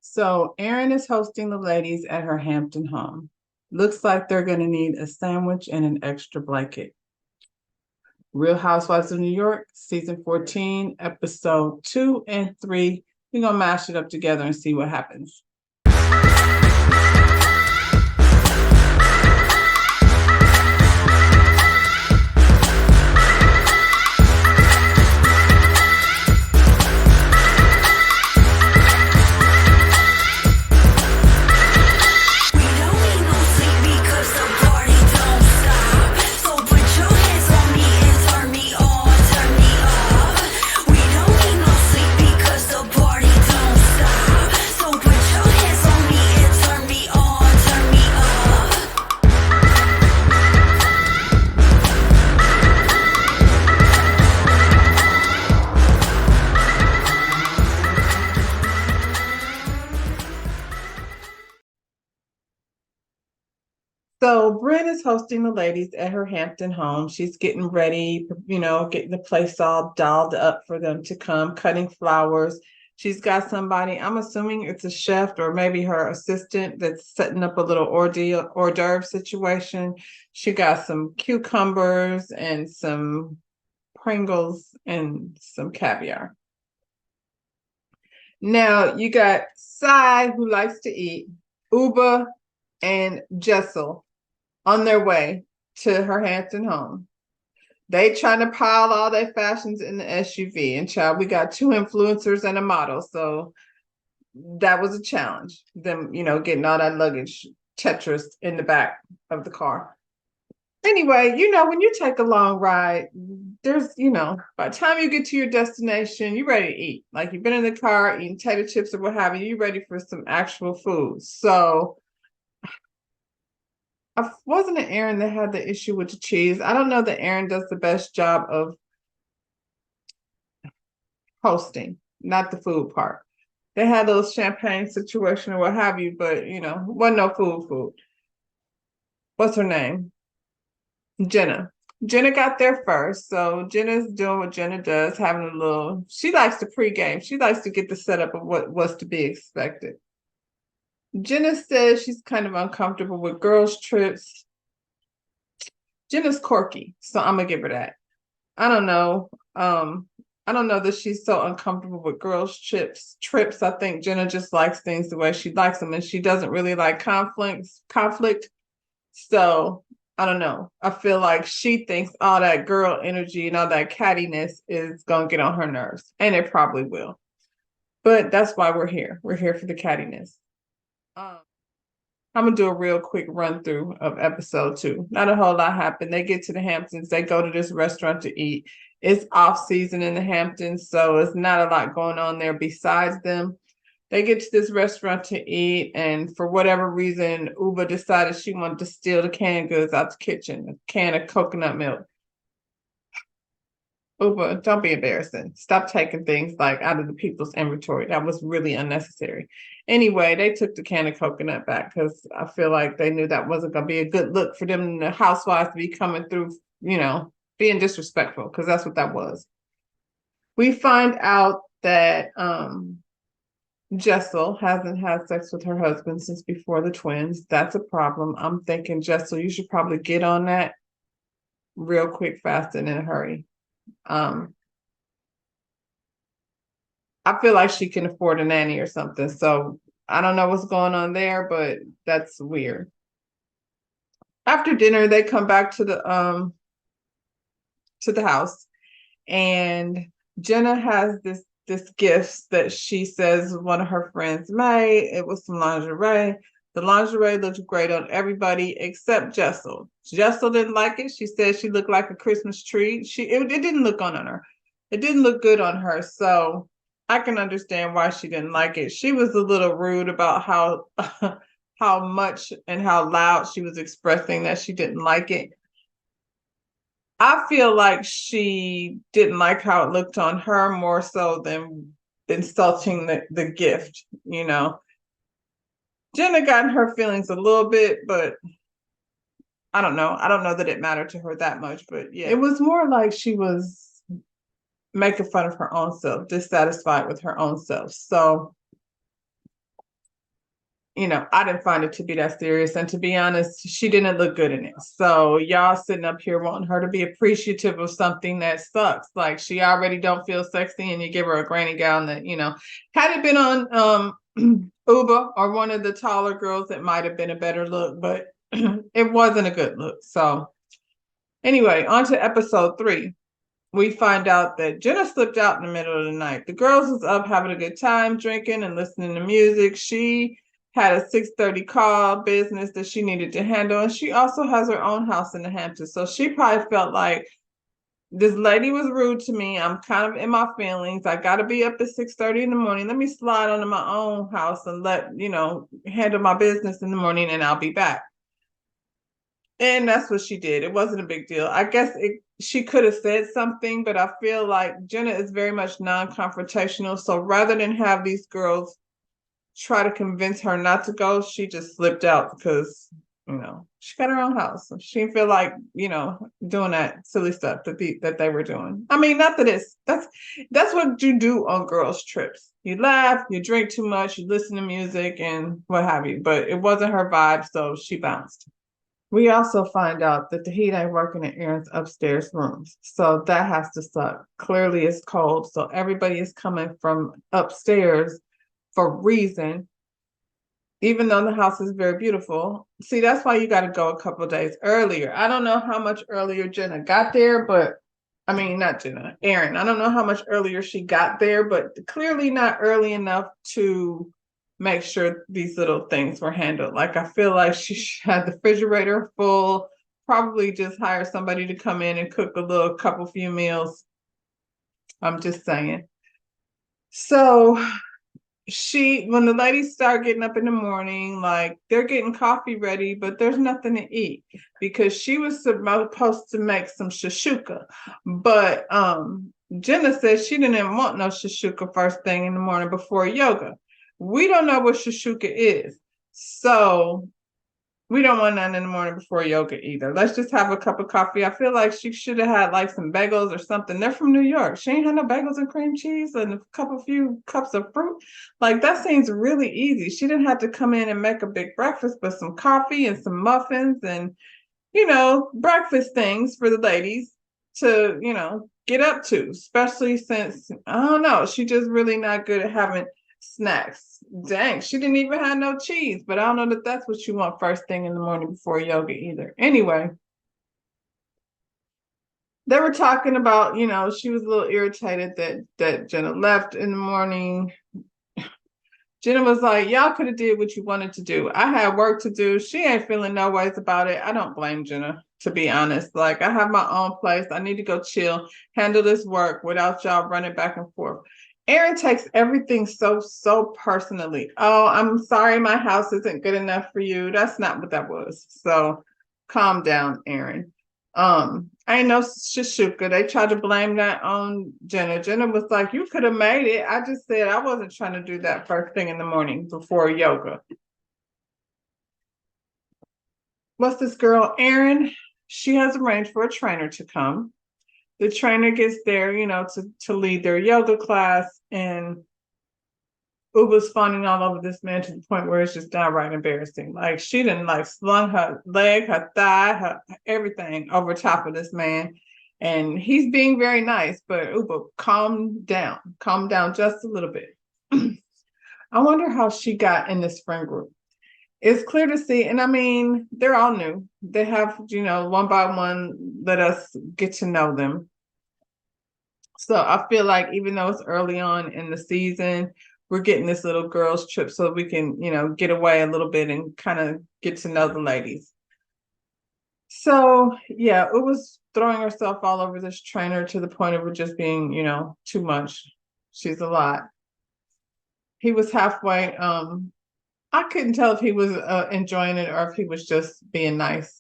So Erin is hosting the ladies at her Hampton home. Looks like they're going to need a sandwich and an extra blanket. Real Housewives of New York, season 14, episode 2 and 3. We're going to mash it up together and see what happens. So Bryn is hosting the ladies at her Hampton home. She's getting ready, getting the place all dolled up for them to come, cutting flowers. She's got somebody, I'm assuming it's a chef or maybe her assistant that's setting up a little hors d'oeuvre situation. She got some cucumbers and some Pringles and some caviar. Now you got Sai, who likes to eat, Uba, and Jessel on their way to her Hampton home. They trying to pile all their fashions in the SUV. And child, we got 2 influencers and a model. So that was a challenge. Them, getting all that luggage Tetris in the back of the car. Anyway, when you take a long ride, there's, by the time you get to your destination, you're ready to eat. Like you've been in the car eating tater chips or what have you, you're ready for some actual food. So I wasn't it Erin that had the issue with the cheese. I don't know that Erin does the best job of hosting, not the food part. They had those champagne situation or what have you, but wasn't no food. What's her name? Jenna. Jenna got there first. So Jenna's doing what Jenna does, having a little, she likes to pregame. She likes to get the setup of what was to be expected. Jenna says she's kind of uncomfortable with girls' trips. Jenna's quirky, so I'm gonna give her that. I don't know. I don't know that she's so uncomfortable with girls' trips. I think Jenna just likes things the way she likes them, and she doesn't really like conflict. So I don't know. I feel like she thinks all that girl energy and all that cattiness is gonna get on her nerves, and it probably will. But that's why we're here. We're here for the cattiness. I'm gonna do a real quick run through of episode 2. Not a whole lot happened. They get to the Hamptons. They go to this restaurant to eat. It's off season in the Hamptons, so it's not a lot going on there besides them. They get to this restaurant to eat, and for whatever reason, Uba decided she wanted to steal the canned goods out the kitchen, a can of coconut milk. Uba, don't be embarrassing. Stop taking things like out of the people's inventory. That was really unnecessary. Anyway, they took the can of coconut back because I feel like they knew that wasn't going to be a good look for them, the housewives, to be coming through, being disrespectful, because that's what that was. We find out that Jessel hasn't had sex with her husband since before the twins. That's a problem. I'm thinking, Jessel, you should probably get on that real quick, fast, and in a hurry. I feel like she can afford a nanny or something. So I don't know what's going on there, but that's weird. After dinner, they come back to the house, and Jenna has this gift that she says one of her friends made. It was some lingerie. The lingerie looked great on everybody except Jessel. Jessel didn't like it. She said she looked like a Christmas tree. It didn't look on her. It didn't look good on her. So I can understand why she didn't like it. She was a little rude about how how much and how loud she was expressing that she didn't like it. I feel like she didn't like how it looked on her more so than insulting the gift, Jenna got in her feelings a little bit, but I don't know. I don't know that it mattered to her that much, but yeah, it was more like she was making fun of her own self, dissatisfied with her own self. So I didn't find it to be that serious. And to be honest, she didn't look good in it. So y'all sitting up here wanting her to be appreciative of something that sucks. Like she already don't feel sexy and you give her a granny gown that, had it been on Uber or one of the taller girls, it might have been a better look, but it wasn't a good look. So anyway, on to episode 3. We find out that Jenna slipped out in the middle of the night. The girls was up having a good time, drinking and listening to music. She had a 6:30 call business that she needed to handle. And she also has her own house in the Hamptons. So she probably felt like this lady was rude to me. I'm kind of in my feelings. I got to be up at 6:30 in the morning. Let me slide onto my own house and handle my business in the morning and I'll be back. And that's what she did. It wasn't a big deal. I guess she could have said something, but I feel like Jenna is very much non-confrontational. So rather than have these girls try to convince her not to go, she just slipped out because, she got her own house. She didn't feel like, doing that silly stuff that they were doing. I mean, not that that's what you do on girls' trips. You laugh, you drink too much, you listen to music and what have you. But it wasn't her vibe, so she bounced. We also find out that the heat ain't working in Aaron's upstairs rooms. So that has to suck. Clearly it's cold. So everybody is coming from upstairs for a reason, even though the house is very beautiful. See, that's why you got to go a couple of days earlier. I don't know how much earlier Jenna got there, but I mean, not Jenna, Aaron. I don't know how much earlier she got there, but clearly not early enough to make sure these little things were handled. Like I feel like she had the refrigerator full, probably just hired somebody to come in and cook a couple few meals. I'm just saying. So when the ladies start getting up in the morning, like they're getting coffee ready, but there's nothing to eat because she was supposed to make some shashuka. But Jenna said she didn't want no shashuka first thing in the morning before yoga. We don't know what shashuka is. So we don't want none in the morning before yoga either. Let's just have a cup of coffee. I feel like she should have had like some bagels or something. They're from New York. She ain't had no bagels and cream cheese and few cups of fruit. Like that seems really easy. She didn't have to come in and make a big breakfast, but some coffee and some muffins and, breakfast things for the ladies to, get up to, especially since, I don't know, she just really not good at having snacks. Dang, she didn't even have no cheese, but I don't know that that's what you want first thing in the morning before yoga either. Anyway, they were talking about, she was a little irritated that Jenna left in the morning. Jenna was like, y'all could have did what you wanted to do. I had work to do. She ain't feeling no ways about it. I don't blame Jenna, to be honest. Like I have my own place. I need to go chill, handle this work without y'all running back and forth. Aaron takes everything so personally. Oh, I'm sorry, my house isn't good enough for you. That's not what that was. So calm down, Aaron. I know Shashuka. They tried to blame that on Jenna. Jenna was like, you could have made it. I just said I wasn't trying to do that first thing in the morning before yoga. What's this girl, Erin? She has arranged for a trainer to come. The trainer gets there, to lead their yoga class, and Uba's fawning all over this man to the point where it's just downright embarrassing. Like she didn't slung her leg, her thigh, her everything over top of this man. And he's being very nice, but Uba, calm down just a little bit. I wonder how she got in this friend group. It's clear to see, and I mean, they're all new. They have, one by one, let us get to know them. So I feel like even though it's early on in the season, we're getting this little girls trip so we can, get away a little bit and kind of get to know the ladies. So yeah, it was throwing herself all over this trainer to the point of it just being, too much. She's a lot. He was halfway. I couldn't tell if he was enjoying it or if he was just being nice.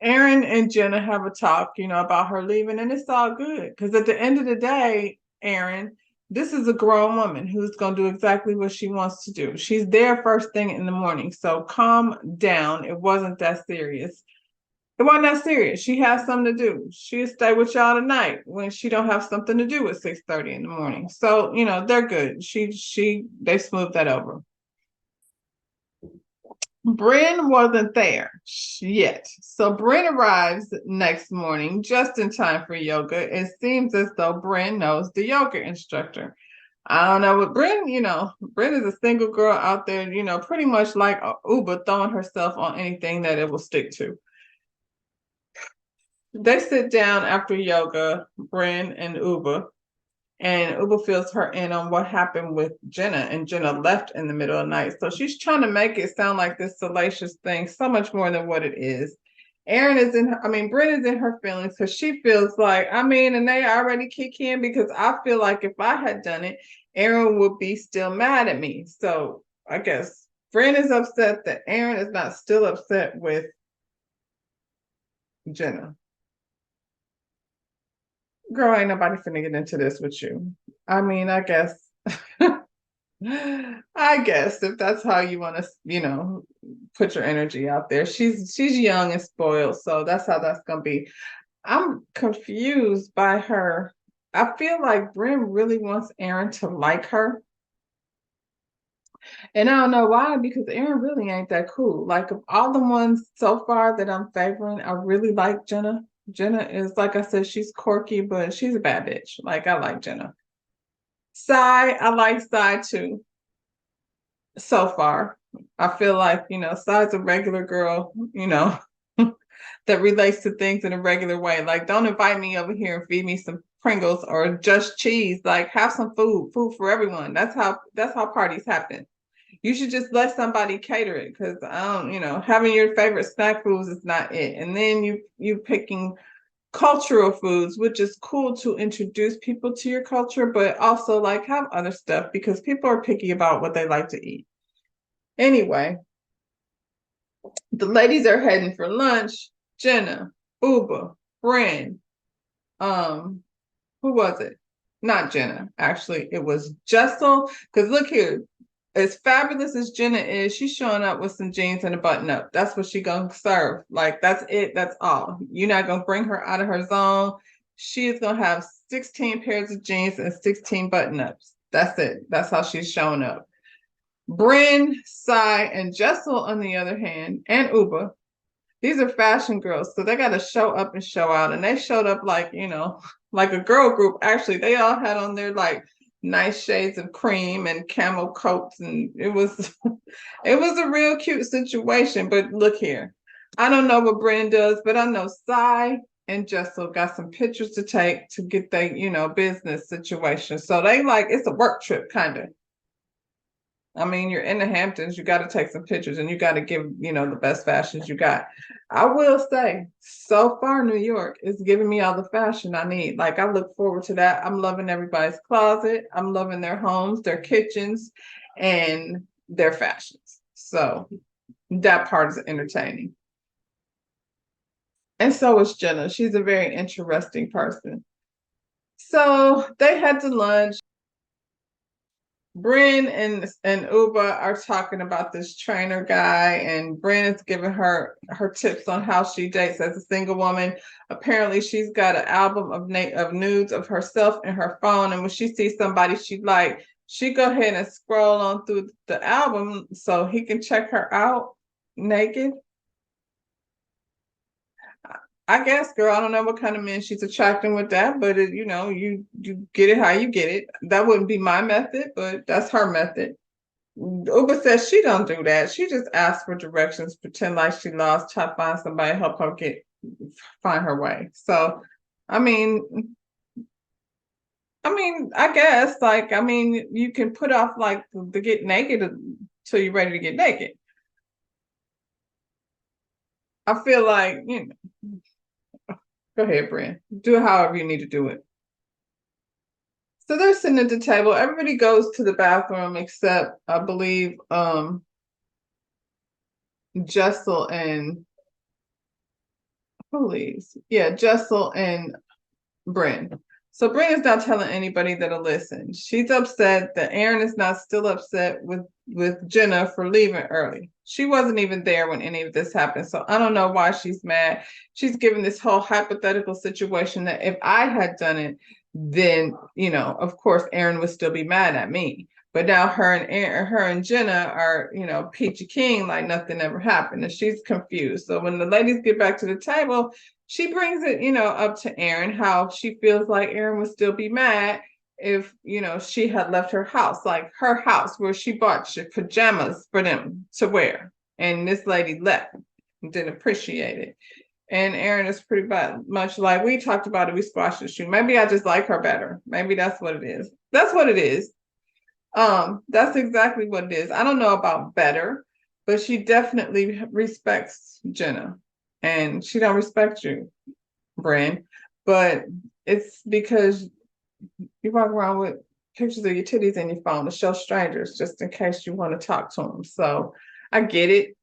Aaron and Jenna have a talk, about her leaving, and it's all good. Because at the end of the day, Aaron, this is a grown woman who's going to do exactly what she wants to do. She's there first thing in the morning. So calm down. It wasn't that serious. It wasn't that serious. She has something to do. She'll stay with y'all tonight when she don't have something to do at 6:30 in the morning. So, they're good. They smoothed that over. Bryn wasn't there yet. So Bryn arrives next morning just in time for yoga. It seems as though Bryn knows the yoga instructor. I don't know what Bryn, Bryn is a single girl out there, pretty much like Uber throwing herself on anything that it will stick to. They sit down after yoga, Bryn and Uber, and Uber fills her in on what happened with Jenna, and Jenna left in the middle of the night. So she's trying to make it sound like this salacious thing, so much more than what it is. Bryn is in her feelings because she feels like, and they already kick in because I feel like if I had done it, Aaron would be still mad at me. So I guess Bryn is upset that Aaron is not still upset with Jenna. Girl, ain't nobody finna get into this with you. I guess. I guess if that's how you want to, put your energy out there. She's young and spoiled, so that's how that's gonna be. I'm confused by her. I feel like Bryn really wants Aaron to like her. And I don't know why, because Aaron really ain't that cool. Like of all the ones so far that I'm favoring, I really like Jenna. Jenna is, like I said, she's quirky, but she's a bad bitch. Like I like Jenna. I like Sai too. So far, I feel like, Sai's a regular girl, that relates to things in a regular way. Like, don't invite me over here and feed me some Pringles or just cheese. Like, have some food for everyone. That's how parties happen. You should just let somebody cater it, because having your favorite snack foods is not it. And then you picking cultural foods, which is cool to introduce people to your culture, but also like have other stuff because people are picky about what they like to eat. Anyway, the ladies are heading for lunch. Jenna, Uba, Bryn, who was it? Not Jenna, actually, it was Jessel. Because look here, as fabulous as Jenna is, she's showing up with some jeans and a button up. That's what she gonna serve. Like that's it. That's all. You're not gonna bring her out of her zone. She is gonna have 16 pairs of jeans and 16 button ups. That's it. That's how she's showing up. Bryn, Sai, and Jessel, on the other hand, and Uba, these are fashion girls, so they got to show up and show out. And they showed up like, like a girl group. Actually, they all had on their like nice shades of cream and camel coats, and it was it was a real cute situation. But look here, I don't know what Bryn does, but I know Sai and Jessel got some pictures to take to get their, business situation. So they like it's a work trip kind of. You're in the Hamptons, you got to take some pictures and you got to give, the best fashions you got. I will say, so far, New York is giving me all the fashion I need. Like, I look forward to that. I'm loving everybody's closet. I'm loving their homes, their kitchens, and their fashions. So that part is entertaining. And so is Jenna. She's a very interesting person. So they had to lunch. Bryn and Uba are talking about this trainer guy, and Bryn is giving her tips on how she dates as a single woman. Apparently, she's got an album of nudes of herself in her phone, and when she sees somebody she like, she go ahead and scroll on through the album so he can check her out naked. I guess, girl, I don't know what kind of men she's attracting with that, but you get it how you get it. That wouldn't be my method, but that's her method. Uber says she don't do that. She just asks for directions, pretend like she lost, try to find somebody, help her find her way. So, I mean, I guess you can put off like the get naked until you're ready to get naked. I feel like, go ahead, Bryn. Do it however you need to do it. So they're sitting at the table. Everybody goes to the bathroom except, I believe, Jessel and police. Yeah, Jessel and Bryn. So Bryn is not telling anybody that'll listen. She's upset that Aaron is not still upset with Jenna for leaving early. She wasn't even there when any of this happened. So I don't know why she's mad. She's given this whole hypothetical situation that if I had done it, then, of course, Aaron would still be mad at me. But now her and Jenna are, peachy keen, like nothing ever happened, and she's confused. So when the ladies get back to the table, she brings it, up to Aaron, how she feels like Aaron would still be mad if, she had left her house, like her house where she bought pajamas for them to wear. And this lady left and didn't appreciate it. And Aaron is pretty much like, we talked about it, we squashed the issue. Maybe I just like her better. Maybe that's what it is. That's what it is. That's exactly what it is. I don't know about better, but she definitely respects Jenna, and she don't respect you, Bren. But it's because you walk around with pictures of your titties in your phone to show strangers, just in case you want to talk to them. So I get it.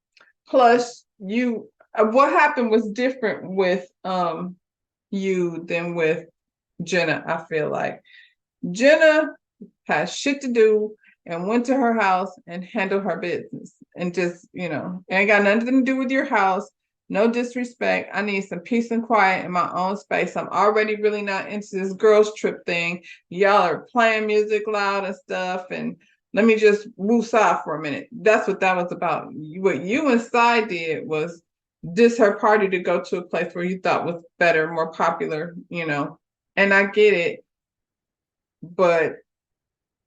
Plus, what happened was different with you than with Jenna. I feel like Jenna had shit to do and went to her house and handled her business and just, ain't got nothing to do with your house. No disrespect. I need some peace and quiet in my own space. I'm already really not into this girls trip thing. Y'all are playing music loud and stuff, and let me just woosah for a minute. That's what that was about. What you and Cy did was diss her party to go to a place where you thought was better, more popular, and I get it, but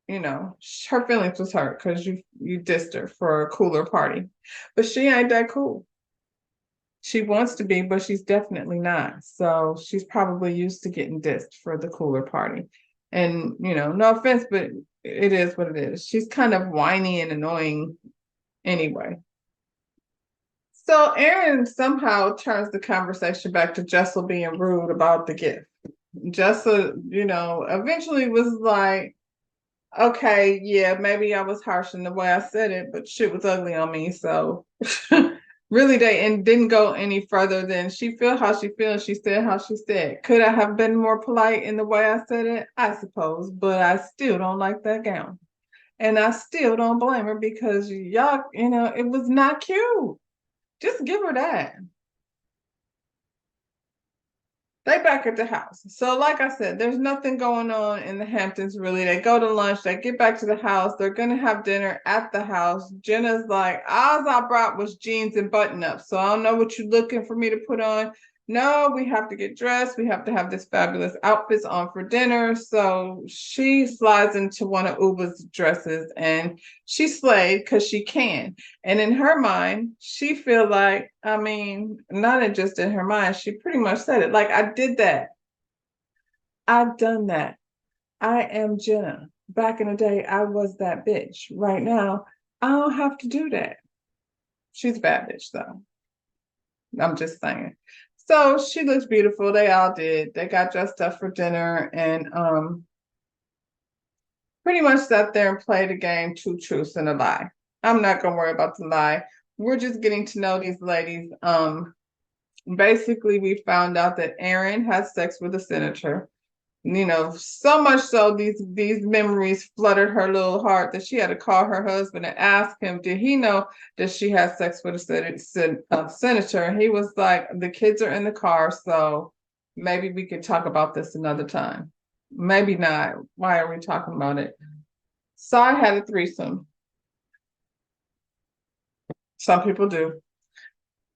her feelings was hurt because you dissed her for a cooler party. But she ain't that cool. She wants to be, but she's definitely not. So she's probably used to getting dissed for the cooler party. And, no offense, but it is what it is. She's kind of whiny and annoying anyway. So Aaron somehow turns the conversation back to Jessel being rude about the gift. Jessel, eventually was like, okay, yeah, maybe I was harsh in the way I said it, but shit was ugly on me. So really, they didn't go any further than she feel how she feels. She said how she said. Could I have been more polite in the way I said it? I suppose, but I still don't like that gown. And I still don't blame her because y'all, it was not cute. Just give her that. They back at the house. So, like I said, there's nothing going on in the Hamptons really. They go to lunch, they get back to the house, they're gonna have dinner at the house. Jenna's like, all I brought was jeans and button-ups. So I don't know what you're looking for me to put on. No, we have to get dressed. We have to have this fabulous outfits on for dinner. So she slides into one of Uba's dresses and she slayed because she can. And in her mind, she feel like, not just in her mind, she pretty much said it. Like, I did that. I've done that. I am Jenna. Back in the day, I was that bitch. Right now, I don't have to do that. She's a bad bitch, though. I'm just saying. So she looks beautiful. They all did. They got dressed up for dinner and pretty much sat there and played a game, two truths and a lie. I'm not gonna worry about the lie. We're just getting to know these ladies. Basically, we found out that Aaron had sex with a senator. So much so these memories fluttered her little heart that she had to call her husband and ask him, did he know that she had sex with a senator? And he was like, the kids are in the car, so maybe we could talk about this another time. Maybe not. Why are we talking about it? Cy had a threesome. Some people do.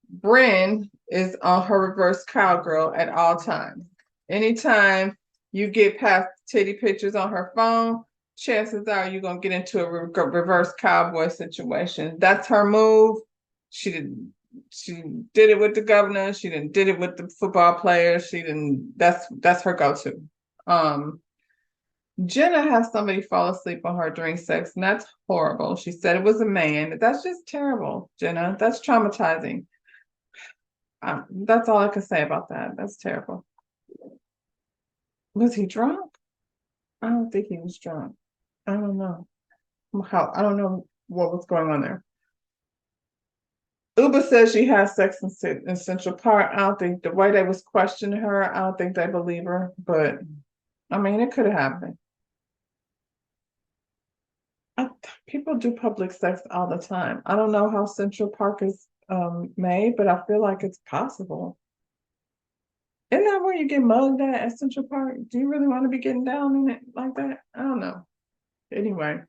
Bryn is on her reverse cowgirl at all times. Anytime you get past titty pictures on her phone, chances are you're going to get into a reverse cowboy situation. That's her move. She did it with the governor. She did it with the football players. That's her go-to. Jenna has somebody fall asleep on her during sex, and that's horrible. She said it was a man. That's just terrible, Jenna. That's traumatizing. That's all I can say about that. That's terrible. Was he drunk? I don't think he was drunk. I don't know I don't know what was going on there. Uba says she has sex in Central Park. I don't think the way they was questioning her, I don't think they believe her. But it could have happened. People do public sex all the time. I don't know how Central Park is made, but I feel like it's possible. Isn't that where you get mugged at Central Park? Do you really want to be getting down in it like that? I don't know. Anyway,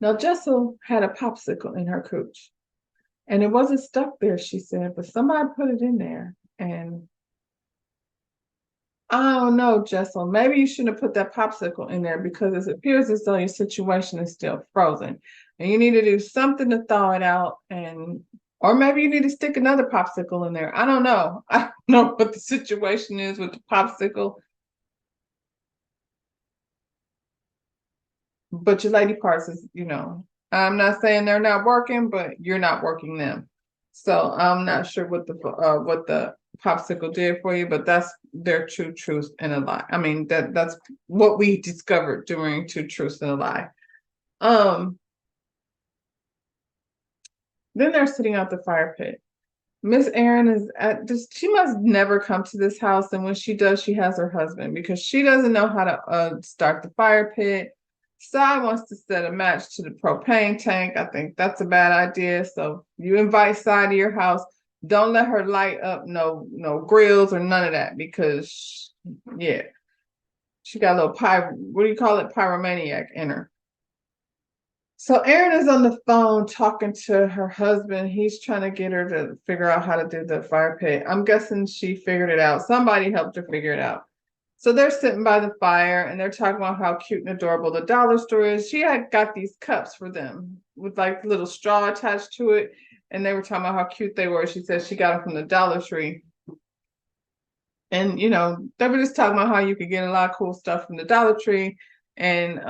Now, Jessel had a popsicle in her cooch, and it wasn't stuck there, she said, but somebody put it in there. And I don't know, Jessel, maybe you shouldn't have put that popsicle in there because it appears as though your situation is still frozen. And you need to do something to thaw it out, or maybe you need to stick another popsicle in there. I don't know. I don't know what the situation is with the popsicle. But your lady parts is, I'm not saying they're not working, but you're not working them. So I'm not sure what the popsicle did for you, but that's their two truths and a lie. I mean, that's what we discovered during Two Truths and a Lie. Then they're sitting out the fire pit. Miss Erin is she must never come to this house, and when she does, she has her husband because she doesn't know how to start the fire pit. Cy wants to set a match to the propane tank. I think that's a bad idea. So you invite Cy to your house. Don't let her light up no grills or none of that because she got a little pyromaniac in her. So Erin is on the phone talking to her husband. He's trying to get her to figure out how to do the fire pit. I'm guessing she figured it out. Somebody helped her figure it out. So they're sitting by the fire and they're talking about how cute and adorable the dollar store is. She had got these cups for them with like little straw attached to it. And they were talking about how cute they were. She said she got them from the Dollar Tree. And, they were just talking about how you could get a lot of cool stuff from the Dollar Tree. And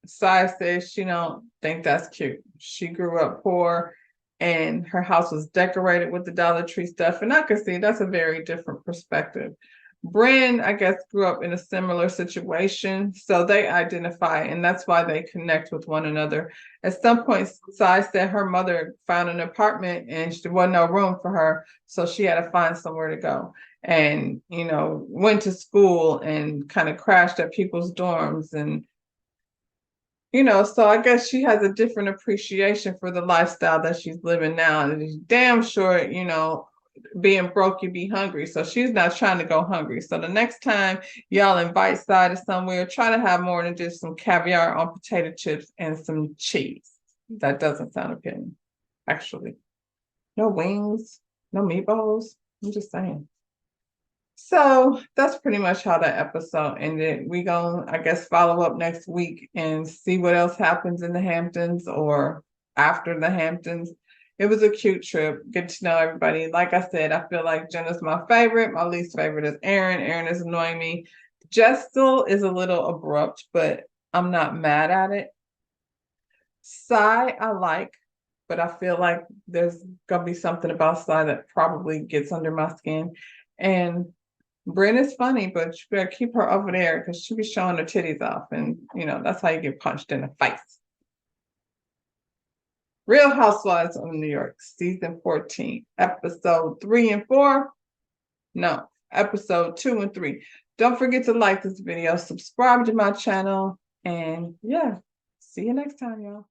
Cy says she don't think that's cute. She grew up poor and her house was decorated with the Dollar Tree stuff. And I can see that's a very different perspective. Bryn, I guess, grew up in a similar situation, so they identify, and that's why they connect with one another. At some point, Cy said her mother found an apartment and there wasn't no room for her, so she had to find somewhere to go. And, went to school and kind of crashed at people's dorms. And, so I guess she has a different appreciation for the lifestyle that she's living now. And she's damn sure, being broke, you be hungry. So she's not trying to go hungry. So the next time y'all invite Cy to somewhere, try to have more than just some caviar on potato chips and some cheese. That doesn't sound appealing, actually. No wings, no meatballs. I'm just saying. So that's pretty much how that episode ended. We gonna, I guess, follow up next week and see what else happens in the Hamptons or after the Hamptons. It was a cute trip. Get to know everybody. Like I said, I feel like Jenna's my favorite. My least favorite is Erin. Erin is annoying me. Jessel is a little abrupt, but I'm not mad at it. Cy, I like, but I feel like there's gonna be something about Cy that probably gets under my skin. And Bryn is funny, but you better keep her over there because she be showing her titties off, and that's how you get punched in the face. Real Housewives of New York, season 14, episode 3 and 4. No, episode 2 and 3. Don't forget to like this video, subscribe to my channel, and see you next time, y'all.